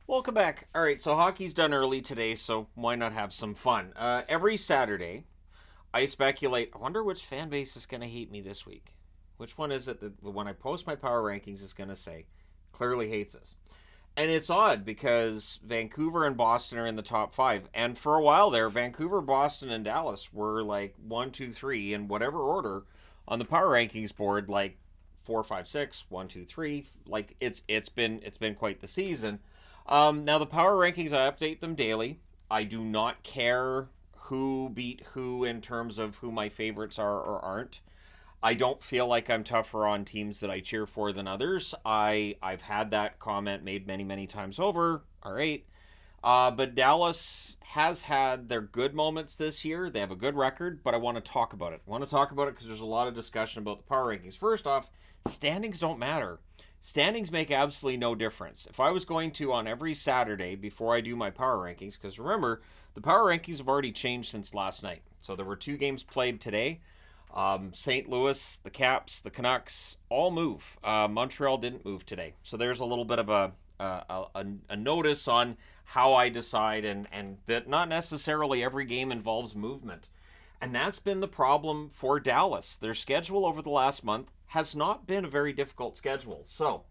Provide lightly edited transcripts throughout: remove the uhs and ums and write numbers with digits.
Welcome back. All right, so hockey's done early today, so why not have some fun? Every Saturday, I speculate. I wonder which fan base is going to hate me this week. Which one is it that when I post my power rankings is going to say clearly hates us? And it's odd because Vancouver and Boston are in the top five, and for a while there, Vancouver, Boston, and Dallas were like one, two, three in whatever order on the power rankings board, like four, five, six, one, two, three. Like it's been quite the season. Now the power rankings, I update them daily. I do not care who beat who in terms of who my favorites are or aren't. I don't feel like I'm tougher on teams that I cheer for than others. I've had that comment made many times over. All right, but Dallas has had their good moments this year. They have a good record, but I want to talk about it. I want to talk about it because there's a lot of discussion about the power rankings. First off, standings don't matter. Standings make absolutely no difference. If I was going to on every Saturday before I do my power rankings, because remember, the power rankings have already changed since last night. So there were two games played today. St. Louis, the Caps, the Canucks all move. Montreal didn't move today. So there's a little bit of a notice on how I decide, and that not necessarily every game involves movement. And that's been the problem for Dallas. Their schedule over the last month has not been a very difficult schedule. So,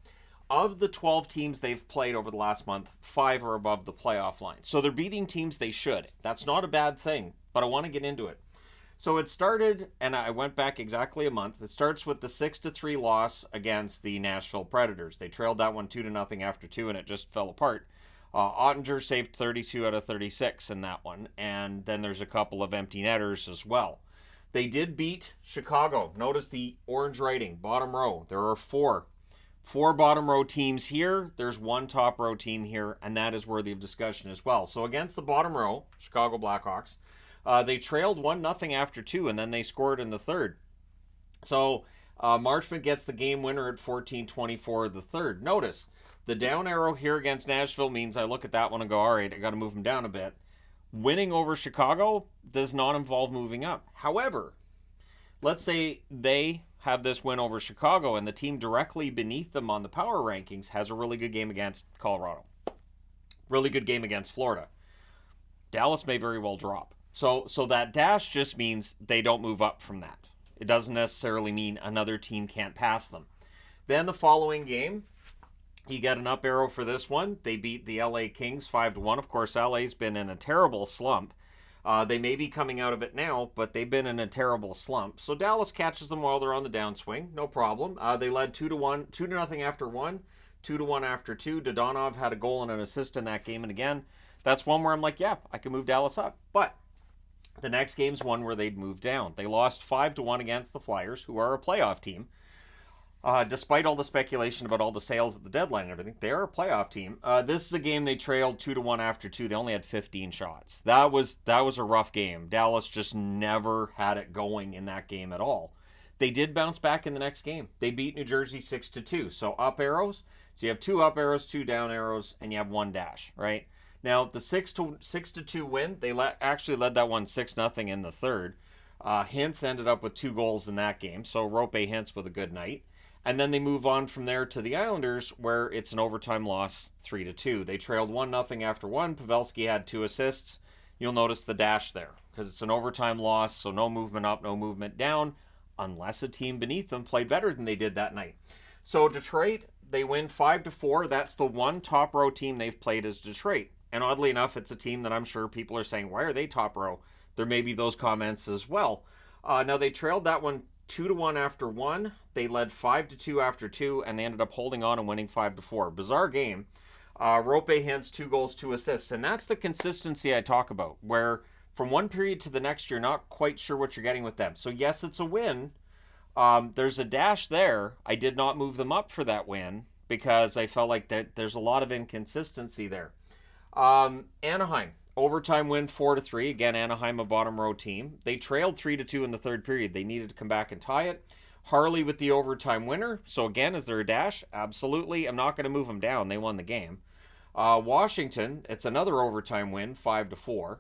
of the 12 teams they've played over the last month, 5 are above the playoff line. So they're beating teams they should. That's not a bad thing, but I want to get into it. So it started, and I went back exactly a month. It starts with the 6-3 loss against the Nashville Predators. They trailed that one 2-0 after 2, and it just fell apart. Ottinger saved 32 out of 36 in that one, and then there's a couple of empty netters as well. They did beat Chicago. Notice the orange writing, bottom row. There are four bottom row teams here. There's one top row team here, and that is worthy of discussion as well. So against the bottom row, Chicago Blackhawks, they trailed 1-0 after 2, and then they scored in the third. So Marchment gets the game winner at 14-24 the third. Notice, the down arrow here against Nashville means I look at that one and go, all right, I got to move them down a bit. Winning over Chicago does not involve moving up. However, let's say they have this win over Chicago and the team directly beneath them on the power rankings has a really good game against Colorado. Really good game against Florida. Dallas may very well drop. So that dash just means they don't move up from that. It doesn't necessarily mean another team can't pass them. Then the following game, you get an up arrow for this one. They beat the LA Kings 5-1. Of course, LA's been in a terrible slump. They may be coming out of it now, but they've been in a terrible slump. So Dallas catches them while they're on the downswing. No problem. They led 2-1, 2-0 after 1, 2-1 after 2. Dodonov had a goal and an assist in that game. And again, that's one where I'm like, yeah, I can move Dallas up. But the next game's one where they'd move down. They lost 5-1 against the Flyers, who are a playoff team. Despite all the speculation about all the sales at the deadline and everything, they are a playoff team. This is a game they trailed 2-1 after 2. They only had 15 shots. That was a rough game. Dallas just never had it going in that game at all. They did bounce back in the next game. They beat New Jersey 6-2. So up arrows. So you have 2 up arrows, 2 down arrows, and you have 1 dash, right? Now the 6-2 win, they actually led that one 6-0 in the third. Hintz ended up with 2 goals in that game. So Rope Hintz with a good night. And then they move on from there to the Islanders, where it's an overtime loss, 3-2. They trailed 1-0 after 1. Pavelski had 2 assists. You'll notice the dash there, because it's an overtime loss, so no movement up, no movement down, unless a team beneath them played better than they did that night. So Detroit, they win 5-4. That's the one top row team they've played is Detroit. And oddly enough, it's a team that I'm sure people are saying, why are they top row? There may be those comments as well. Now, they trailed that one 2-1 after 1. They led 5-2 after 2, and they ended up holding on and winning 5-4. Bizarre game. Rope Hintz, 2 goals, 2 assists. And that's the consistency I talk about, where from one period to the next, you're not quite sure what you're getting with them. So, yes, it's a win. There's a dash there. I did not move them up for that win because I felt like that there's a lot of inconsistency there. Anaheim. Overtime win 4-3. Again, Anaheim, a bottom row team. They trailed 3-2 in the third period. They needed to come back and tie it. Harley with the overtime winner. So again, is there a dash? Absolutely. I'm not going to move them down. They won the game. Washington, it's another overtime win, 5-4.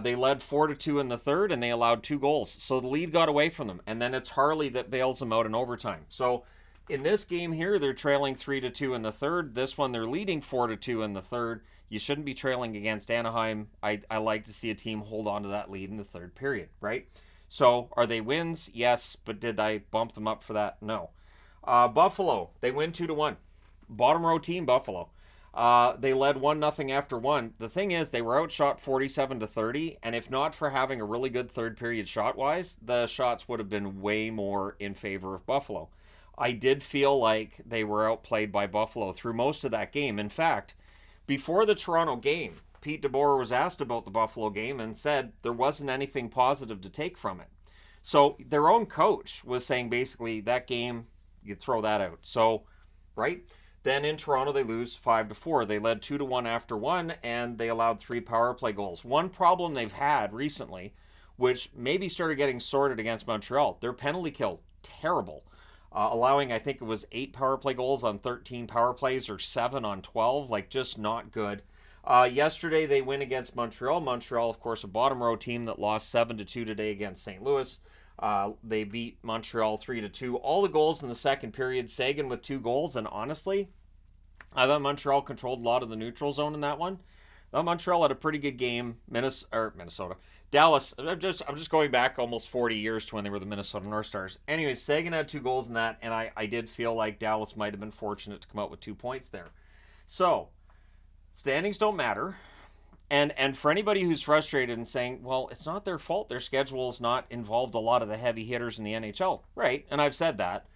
They led 4-2 in the third, and they allowed 2 goals. So the lead got away from them. And then it's Harley that bails them out in overtime. So In this game here, they're trailing 3-2 in the third. This one, they're leading 4-2 in the third. You shouldn't be trailing against Anaheim. I like to see a team hold on to that lead in the third period, right? So, are they wins? Yes, but did I bump them up for that? No. Buffalo, they win 2-1. Bottom row team, Buffalo. They led 1-0 after one. The thing is, they were outshot 47-30, and if not for having a really good third period shot wise, the shots would have been way more in favor of Buffalo. I did feel like they were outplayed by Buffalo through most of that game. In fact, before the Toronto game, Pete DeBoer was asked about the Buffalo game and said there wasn't anything positive to take from it. So their own coach was saying basically that game, you throw that out. So, right? Then in Toronto, they lose 5-4. They led 2-1 after one, and they allowed 3 power play goals. One problem they've had recently, which maybe started getting sorted against Montreal, their penalty kill, terrible. Allowing, I think it was 8 power play goals on 13 power plays or 7 on 12, like just not good. Yesterday, they win against Montreal. Montreal, of course, a bottom row team that lost 7-2 today against St. Louis. They beat Montreal 3-2. All the goals in the second period. Sagan with 2 goals, and honestly, I thought Montreal controlled a lot of the neutral zone in that one. I thought Montreal had a pretty good game. Minnesota. Dallas, I'm just going back almost 40 years to when they were the Minnesota North Stars. Anyways, Sagan had 2 goals in that, and I did feel like Dallas might have been fortunate to come out with 2 points there. So, standings don't matter. And for anybody who's frustrated and saying, well, it's not their fault, their schedule's not involved a lot of the heavy hitters in the NHL. Right, and I've said that.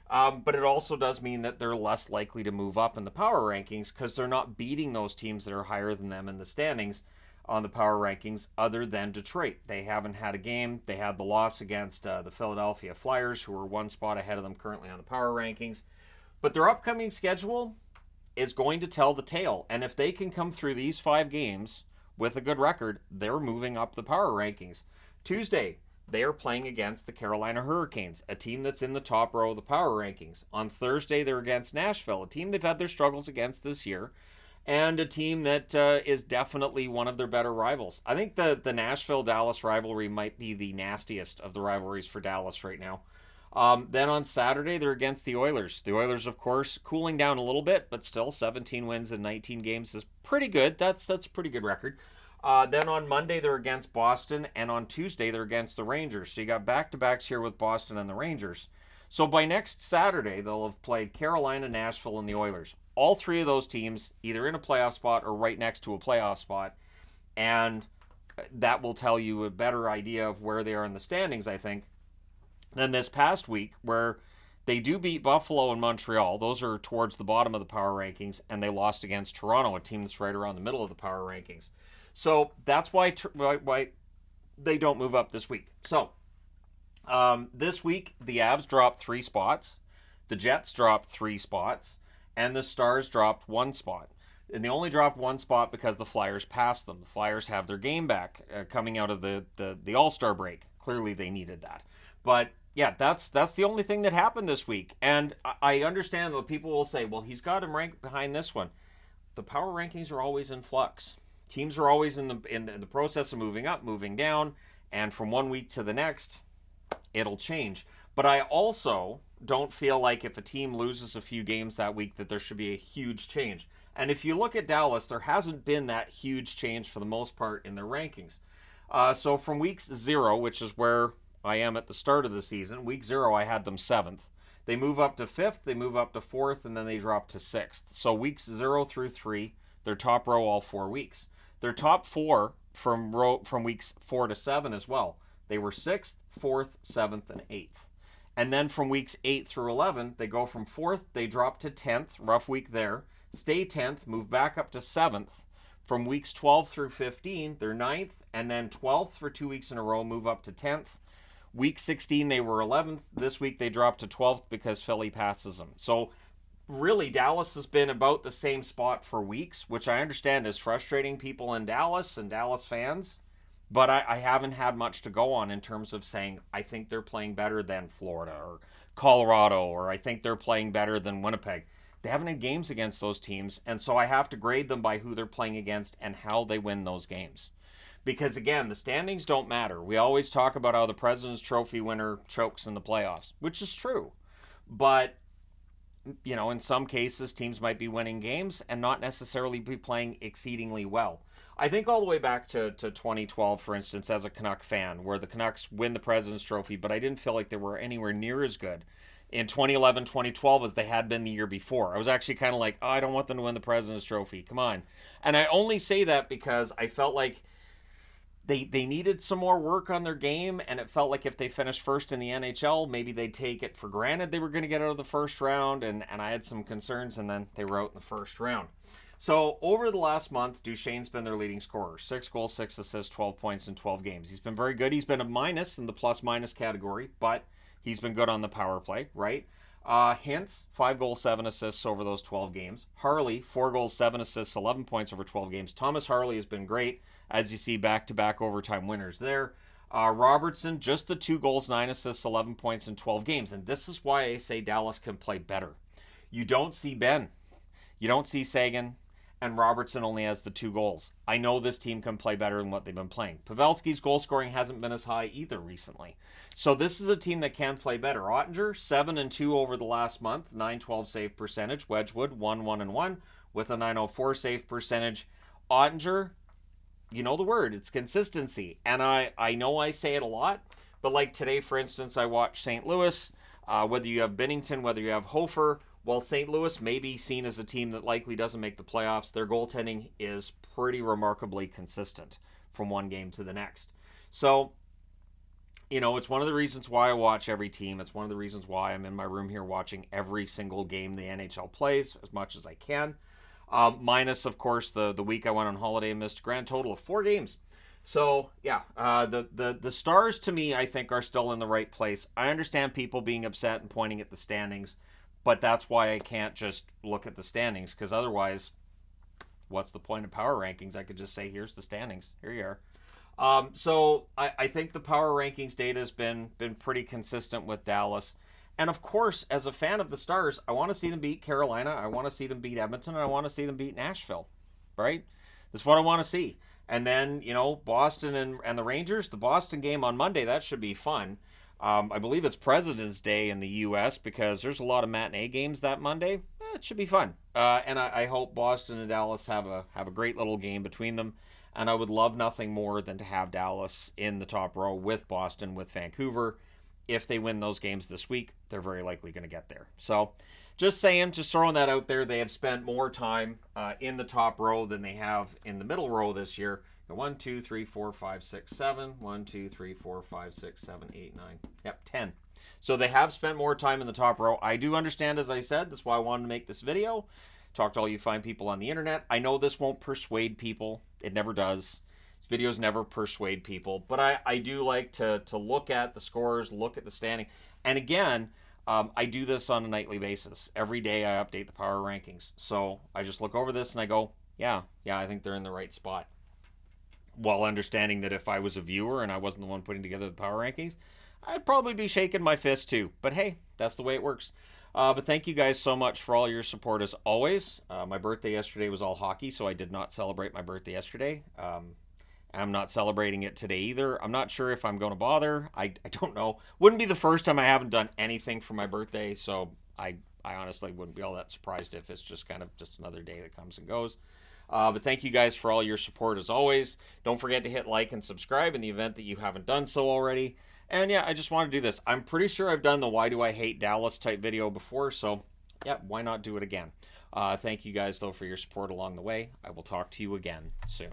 But it also does mean that they're less likely to move up in the power rankings because they're not beating those teams that are higher than them in the standings on the power rankings other than Detroit. They haven't had a game. They had the loss against the Philadelphia Flyers, who are 1 spot ahead of them currently on the power rankings. But their upcoming schedule is going to tell the tale. And if they can come through these 5 games with a good record, they're moving up the power rankings. Tuesday, they are playing against the Carolina Hurricanes, a team that's in the top row of the power rankings. On Thursday, they're against Nashville, a team they've had their struggles against this year, and a team that is definitely one of their better rivals. I think the Nashville-Dallas rivalry might be the nastiest of the rivalries for Dallas right now. Then on Saturday, they're against the Oilers. The Oilers, of course, cooling down a little bit, but still 17 wins in 19 games is pretty good. That's a pretty good record. Then on Monday, they're against Boston, and on Tuesday, they're against the Rangers. So you got back-to-backs here with Boston and the Rangers. So by next Saturday, they'll have played Carolina, Nashville, and the Oilers. All 3 of those teams either in a playoff spot or right next to a playoff spot, and that will tell you a better idea of where they are in the standings, I think, than this past week, where they do beat Buffalo and Montreal. Those are towards the bottom of the power rankings, and they lost against Toronto, a team that's right around the middle of the power rankings. So that's why they don't move up this week. So this week, the Avs dropped 3 spots, the Jets dropped 3 spots, and the Stars dropped 1 spot. And they only dropped 1 spot because the Flyers passed them. The Flyers have their game back coming out of the All-Star break. Clearly, they needed that. But yeah, that's the only thing that happened this week. And I understand that people will say, well, he's got him ranked behind this one. The power rankings are always in flux. Teams are always in the process of moving up, moving down, and from one week to the next, it'll change. But I also don't feel like if a team loses a few games that week that there should be a huge change. And if you look at Dallas, there hasn't been that huge change for the most part in their rankings. So from week 0, which is where I am at the start of the season, week 0 I had them 7th. They move up to 5th, they move up to 4th, and then they drop to 6th. So weeks 0 through 3, they're top row all 4 weeks. They're top 4 from weeks 4 to 7 as well. They were 6th, 4th, 7th, and 8th. And then from weeks 8 through 11, they go from 4th, they drop to 10th, rough week there. Stay 10th, move back up to 7th. From weeks 12 through 15, they're 9th, and then 12th for 2 weeks in a row, move up to 10th. Week 16, they were 11th. This week, they dropped to 12th because Philly passes them. So really, Dallas has been about the same spot for weeks, which I understand is frustrating people in Dallas and Dallas fans. But I haven't had much to go on in terms of saying I think they're playing better than Florida or Colorado, or I think they're playing better than Winnipeg. They haven't had games against those teams, and so I have to grade them by who they're playing against and how they win those games. Because again, the standings don't matter. We always talk about how the President's Trophy winner chokes in the playoffs, which is true. But in some cases, teams might be winning games and not necessarily be playing exceedingly well. I think all the way back to 2012, for instance, as a Canuck fan, where the Canucks win the President's Trophy, but I didn't feel like they were anywhere near as good in 2011, 2012 as they had been the year before. I was actually kind of like, oh, I don't want them to win the President's Trophy. Come on. And I only say that because I felt like they needed some more work on their game, and it felt like if they finished first in the NHL, maybe they'd take it for granted they were going to get out of the first round, and I had some concerns, and then they were out in the first round. So over the last month, Duchesne's been their leading scorer. 6 goals, 6 assists, 12 points in 12 games. He's been very good. He's been a minus in the plus-minus category, but he's been good on the power play, right? Hintz, 5 goals, 7 assists over those 12 games. Harley, 4 goals, 7 assists, 11 points over 12 games. Thomas Harley has been great. As you see, back-to-back overtime winners there. Robertson, just the 2 goals, 9 assists, 11 points in 12 games. And this is why I say Dallas can play better. You don't see Ben. You don't see Sagan. And Robertson only has the 2 goals. I know this team can play better than what they've been playing. Pavelski's goal scoring hasn't been as high either recently. So this is a team that can play better. Ottinger, 7-2 over the last month, 912 save percentage. Wedgwood, 1-1-1 with a 904 save percentage. Ottinger, you know the word, it's consistency. And I know I say it a lot, but like today, for instance, I watched St. Louis. Whether you have Binnington, whether you have Hofer, while St. Louis may be seen as a team that likely doesn't make the playoffs, their goaltending is pretty remarkably consistent from one game to the next. So, it's one of the reasons why I watch every team. It's one of the reasons why I'm in my room here watching every single game the NHL plays as much as I can. Minus, of course, the week I went on holiday and missed a grand total of 4 games. So, yeah, the Stars, to me, I think, are still in the right place. I understand people being upset and pointing at the standings, but that's why I can't just look at the standings, because otherwise, what's the point of power rankings? I could just say, here's the standings. Here you are. So I think the power rankings data has been pretty consistent with Dallas. And of course, as a fan of the Stars, I want to see them beat Carolina. I want to see them beat Edmonton. And I want to see them beat Nashville. Right? That's what I want to see. And then, Boston and the Rangers, the Boston game on Monday, that should be fun. I believe it's President's Day in the U.S. because there's a lot of matinee games that Monday. It should be fun. And I hope Boston and Dallas have a great little game between them. And I would love nothing more than to have Dallas in the top row with Boston, with Vancouver. If they win those games this week, they're very likely going to get there. So just saying, just throwing that out there. They have spent more time in the top row than they have in the middle row this year. 1, 2, 3, 4, 5, 6, 7. 1, 2, 3, 4, 5, 6, 7, 8, 9. Yep, 10. So they have spent more time in the top row. I do understand, as I said, that's why I wanted to make this video. Talk to all you fine people on the internet. I know this won't persuade people. It never does. These videos never persuade people. But I do like to look at the scores, look at the standing. And again, I do this on a nightly basis. Every day I update the power rankings. So I just look over this and I go, yeah, I think they're in the right spot. While understanding that if I was a viewer and I wasn't the one putting together the power rankings, I'd probably be shaking my fist too. But hey, that's the way it works. But thank you guys so much for all your support as always. My birthday yesterday was all hockey, so I did not celebrate my birthday yesterday. I'm not celebrating it today either. I'm not sure if I'm going to bother. I don't know. Wouldn't be the first time I haven't done anything for my birthday, so I honestly wouldn't be all that surprised if it's just kind of just another day that comes and goes. But thank you guys for all your support as always. Don't forget to hit like and subscribe in the event that you haven't done so already. And yeah, I just want to do this. I'm pretty sure I've done the Why Do I Hate Dallas type video before, so yeah, why not do it again? Thank you guys, though, for your support along the way. I will talk to you again soon.